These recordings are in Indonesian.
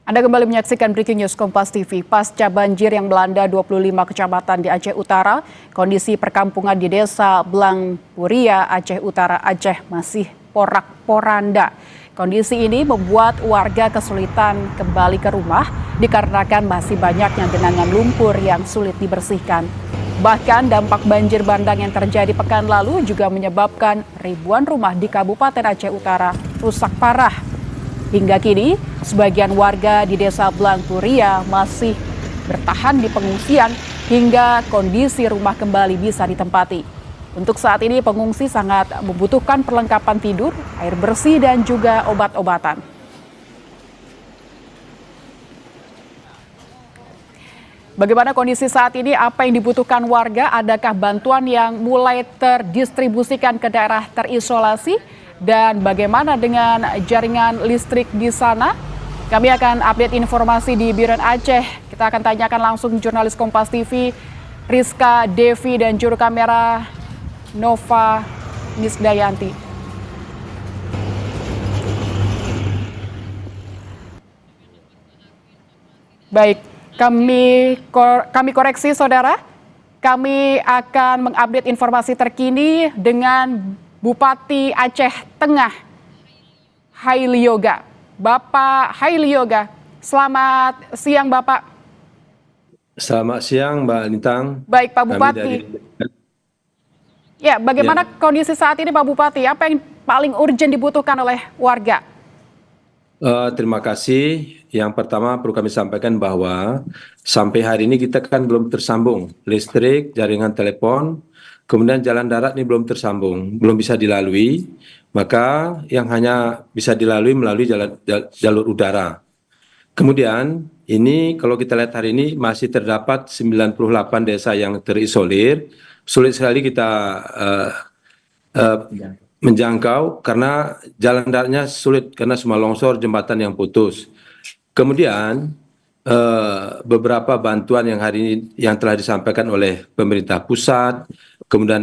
Anda kembali menyaksikan Breaking News Kompas TV. Pasca banjir yang melanda 25 kecamatan di Aceh Utara, kondisi perkampungan di Desa Blangpuria, Aceh Utara, Aceh masih porak-poranda. Kondisi ini membuat warga kesulitan kembali ke rumah dikarenakan masih banyaknya genangan lumpur yang sulit dibersihkan. Bahkan dampak banjir bandang yang terjadi pekan lalu juga menyebabkan ribuan rumah di Kabupaten Aceh Utara rusak parah. Hingga kini, sebagian warga di Desa Blangpuria masih bertahan di pengungsian hingga kondisi rumah kembali bisa ditempati. Untuk saat ini, pengungsi sangat membutuhkan perlengkapan tidur, air bersih, dan juga obat-obatan. Bagaimana kondisi saat ini? Apa yang dibutuhkan warga? Adakah bantuan yang mulai terdistribusikan ke daerah terisolasi? Dan bagaimana dengan jaringan listrik di sana? Kami akan update informasi di Biren Aceh. Kita akan tanyakan langsung jurnalis Kompas TV, Rizka Devi, dan juru kamera Nova Nisdayanti. Baik, kami koreksi saudara. Kami akan mengupdate informasi terkini dengan Bupati Aceh Tengah, Haili Yoga. Bapak Haili Yoga, selamat siang Bapak. Selamat siang Mbak Lintang. Baik Pak Bupati. Ya, bagaimana kondisi saat ini Pak Bupati? Apa yang paling urgent dibutuhkan oleh warga? Terima kasih. Yang pertama perlu kami sampaikan bahwa sampai hari ini kita kan belum tersambung listrik, jaringan telepon, kemudian jalan darat ini belum tersambung, belum bisa dilalui. Maka yang hanya bisa dilalui melalui jalur udara. Kemudian ini kalau kita lihat hari ini masih terdapat 98 desa yang terisolir. Sulit sekali kita menjangkau karena jalan daratnya sulit karena semua longsor, jembatan yang putus. Kemudian beberapa bantuan yang hari ini yang telah disampaikan oleh pemerintah pusat, kemudian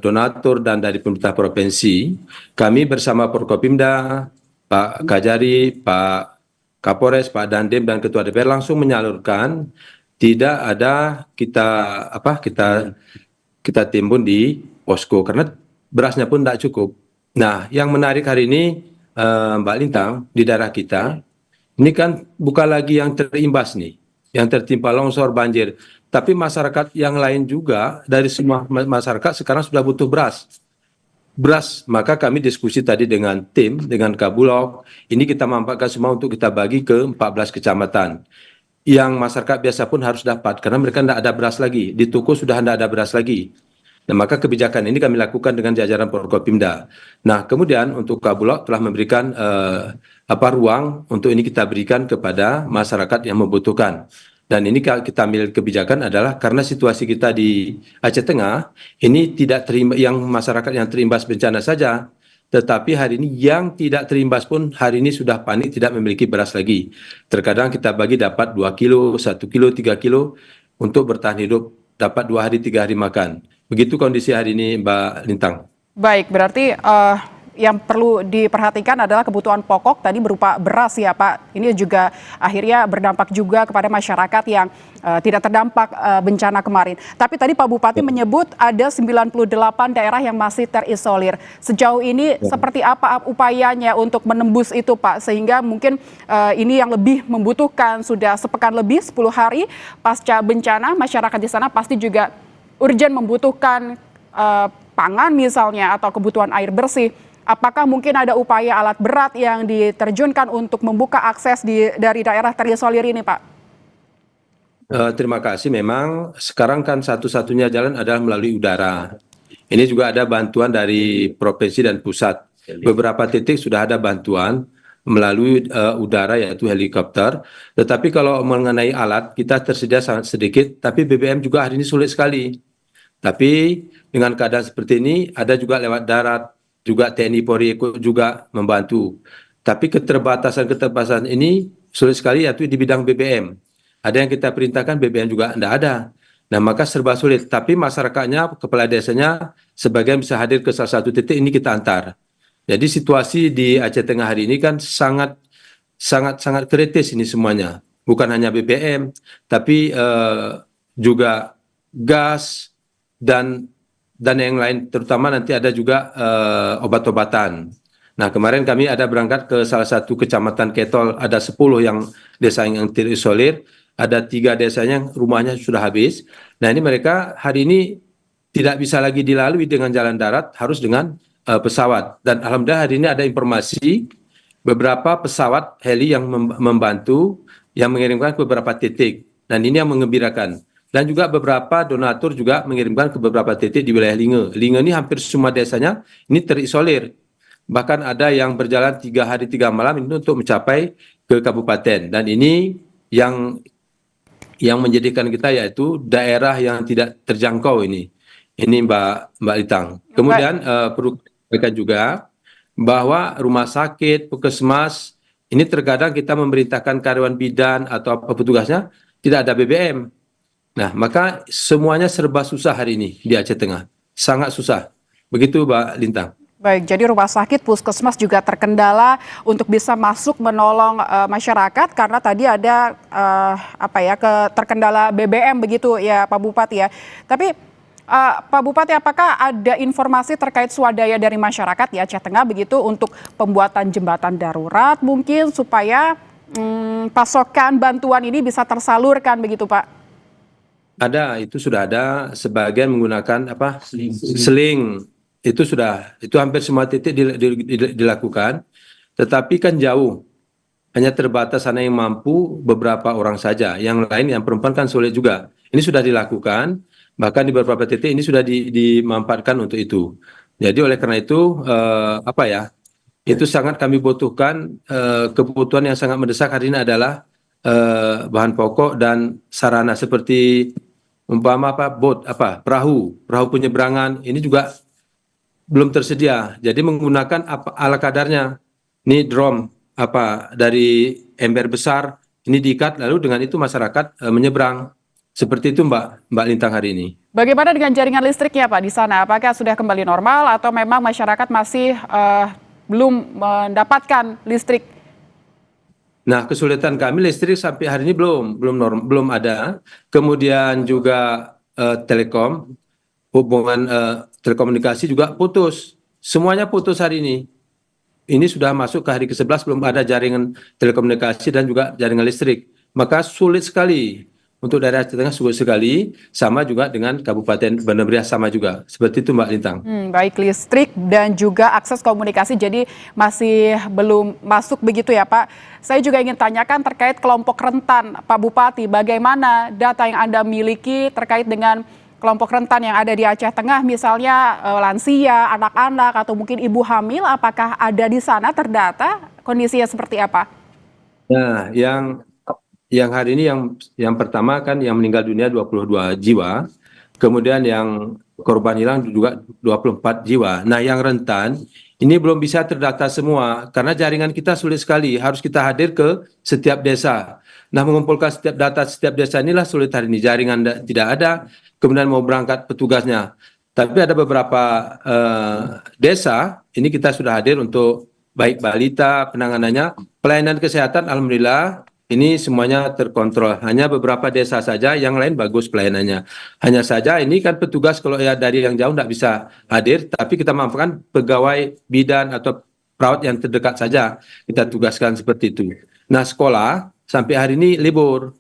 donatur dan dari pemerintah provinsi, kami bersama Forkopimda, Pak Kajari, Pak Kapolres, Pak Dandim dan Ketua DPR langsung menyalurkan. Tidak ada kita timbun di posko karena berasnya pun tidak cukup. Nah, yang menarik hari ini Mbak Lintang di daerah kita, ini kan bukan lagi yang terimbas nih, yang tertimpa longsor, banjir. Tapi masyarakat yang lain juga, dari semua masyarakat sekarang sudah butuh beras. Maka kami diskusi tadi dengan tim, dengan Kabulok, ini kita manfaatkan semua untuk kita bagi ke 14 kecamatan. Yang masyarakat biasa pun harus dapat, karena mereka tidak ada beras lagi. Di toko sudah tidak ada beras lagi. Nah, maka kebijakan ini kami lakukan dengan jajaran Forkopimda. Nah, kemudian untuk Kabulok telah memberikan ruang untuk ini kita berikan kepada masyarakat yang membutuhkan. Dan ini kita ambil kebijakan adalah karena situasi kita di Aceh Tengah ini tidak terima yang masyarakat yang terimbas bencana saja, tetapi hari ini yang tidak terimbas pun hari ini sudah panik tidak memiliki beras lagi. Terkadang kita bagi dapat 2 kilo, 1 kilo, 3 kilo untuk bertahan hidup, dapat 2 hari, 3 hari makan. Begitu kondisi hari ini Mbak Lintang. Baik, berarti yang perlu diperhatikan adalah kebutuhan pokok tadi berupa beras ya Pak. Ini juga akhirnya berdampak juga kepada masyarakat yang tidak terdampak bencana kemarin. Tapi tadi Pak Bupati menyebut ada 98 daerah yang masih terisolir. Sejauh ini seperti apa upayanya untuk menembus itu Pak? Sehingga mungkin ini yang lebih membutuhkan sudah sepekan lebih 10 hari pasca bencana, masyarakat di sana pasti juga urgent membutuhkan pangan misalnya atau kebutuhan air bersih. Apakah mungkin ada upaya alat berat yang diterjunkan untuk membuka akses dari daerah terisolir ini, Pak? Terima kasih. Memang sekarang kan satu-satunya jalan adalah melalui udara. Ini juga ada bantuan dari provinsi dan pusat. Beberapa titik sudah ada bantuan melalui udara yaitu helikopter. Tetapi kalau mengenai alat kita tersedia sangat sedikit. Tapi BBM juga hari ini sulit sekali. Tapi dengan keadaan seperti ini ada juga lewat darat. Juga TNI Polri ikut juga membantu. Tapi keterbatasan ini sulit sekali yaitu di bidang BBM. Ada yang kita perintahkan BBM juga tidak ada. Nah maka serba sulit. Tapi masyarakatnya, kepala desanya sebagian bisa hadir ke salah satu titik ini kita antar. Jadi situasi di Aceh Tengah hari ini kan sangat sangat kritis ini semuanya. Bukan hanya BBM, tapi juga gas dan yang lain, terutama nanti ada juga obat-obatan. Nah, kemarin kami ada berangkat ke salah satu kecamatan Ketol, ada 10 yang desa yang terisolir, ada 3 desanya yang rumahnya sudah habis. Nah, ini mereka hari ini tidak bisa lagi dilalui dengan jalan darat, harus dengan pesawat. Dan alhamdulillah hari ini ada informasi beberapa pesawat heli yang membantu, yang mengirimkan ke beberapa titik. Dan ini yang mengembirakan. Dan juga beberapa donatur juga mengirimkan ke beberapa titik di wilayah Linge. Linge ini hampir semua desanya ini terisolir. Bahkan ada yang berjalan 3 hari 3 malam ini untuk mencapai ke kabupaten. Dan ini yang menjadikan kita yaitu daerah yang tidak terjangkau ini. Ini Mbak Litang. Kemudian perlu sampaikan juga bahwa rumah sakit, puskesmas, ini terkadang kita memerintahkan karyawan bidan atau apa petugasnya tidak ada BBM. Nah, maka semuanya serba susah hari ini di Aceh Tengah. Sangat susah. Begitu, Mbak Lintang. Baik, jadi rumah sakit, puskesmas juga terkendala untuk bisa masuk menolong masyarakat karena tadi ada terkendala BBM begitu ya Pak Bupati ya. Tapi Pak Bupati, apakah ada informasi terkait swadaya dari masyarakat di Aceh Tengah begitu untuk pembuatan jembatan darurat mungkin supaya pasokan bantuan ini bisa tersalurkan begitu Pak? Ada, itu sudah ada, sebagian menggunakan seling. Itu hampir semua titik dilakukan, tetapi kan jauh, hanya terbatas sana yang mampu beberapa orang saja, yang lain yang perempuan kan sulit juga. Ini sudah dilakukan, bahkan di beberapa titik ini sudah dimanfaatkan untuk itu. Jadi oleh karena itu itu sangat kami butuhkan. Kebutuhan yang sangat mendesak hari ini adalah bahan pokok dan sarana seperti umpama perahu penyeberangan ini juga belum tersedia. Jadi menggunakan ala kadarnya. Ini drum dari ember besar ini diikat, lalu dengan itu masyarakat menyeberang. Seperti itu Mbak Lintang hari ini. Bagaimana dengan jaringan listriknya Pak di sana? Apakah sudah kembali normal atau memang masyarakat masih belum mendapatkan listrik? Nah, kesulitan kami listrik sampai hari ini belum ada. Kemudian juga telekom, hubungan telekomunikasi juga putus. Semuanya putus hari ini. Ini sudah masuk ke hari ke-11 belum ada jaringan telekomunikasi dan juga jaringan listrik. Maka sulit sekali. Untuk daerah Aceh Tengah sulit sekali, sama juga dengan Kabupaten Banda Meriah sama juga. Seperti itu Mbak Lintang. Baik, listrik dan juga akses komunikasi jadi masih belum masuk begitu ya Pak. Saya juga ingin tanyakan terkait kelompok rentan Pak Bupati, bagaimana data yang Anda miliki terkait dengan kelompok rentan yang ada di Aceh Tengah, misalnya lansia, anak-anak, atau mungkin ibu hamil, apakah ada di sana terdata kondisinya seperti apa? Nah, yang hari ini yang pertama kan yang meninggal dunia 22 jiwa, kemudian yang korban hilang juga 24 jiwa. Nah, yang rentan ini belum bisa terdata semua karena jaringan kita sulit sekali, harus kita hadir ke setiap desa. Nah, mengumpulkan setiap data setiap desa inilah sulit hari ini, jaringan tidak ada, kemudian mau berangkat petugasnya. Tapi ada beberapa desa, ini kita sudah hadir untuk baik balita, penanganannya, pelayanan kesehatan alhamdulillah, ini semuanya terkontrol. Hanya beberapa desa saja, yang lain bagus pelayanannya. Hanya saja ini kan petugas kalau ya dari yang jauh tidak bisa hadir, tapi kita mampukan pegawai bidan atau perawat yang terdekat saja kita tugaskan seperti itu. Nah, sekolah sampai hari ini libur.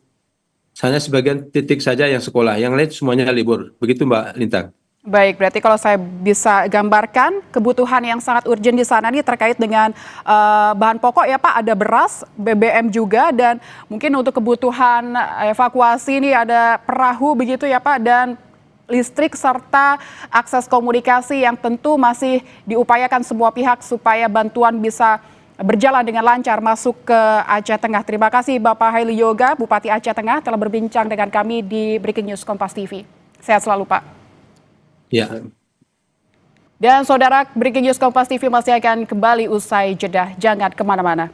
Hanya sebagian titik saja yang sekolah, yang lain semuanya libur. Begitu Mbak Lintang. Baik, berarti kalau saya bisa gambarkan kebutuhan yang sangat urgent di sana nih terkait dengan bahan pokok ya Pak, ada beras, BBM juga, dan mungkin untuk kebutuhan evakuasi ini ada perahu begitu ya Pak, dan listrik serta akses komunikasi yang tentu masih diupayakan semua pihak supaya bantuan bisa berjalan dengan lancar masuk ke Aceh Tengah. Terima kasih Bapak Haili Yoga, Bupati Aceh Tengah telah berbincang dengan kami di Breaking News Kompas TV. Sehat selalu Pak. Ya. Dan saudara, Breaking News Kompas TV masih akan kembali usai jeda. Jangan kemana-mana.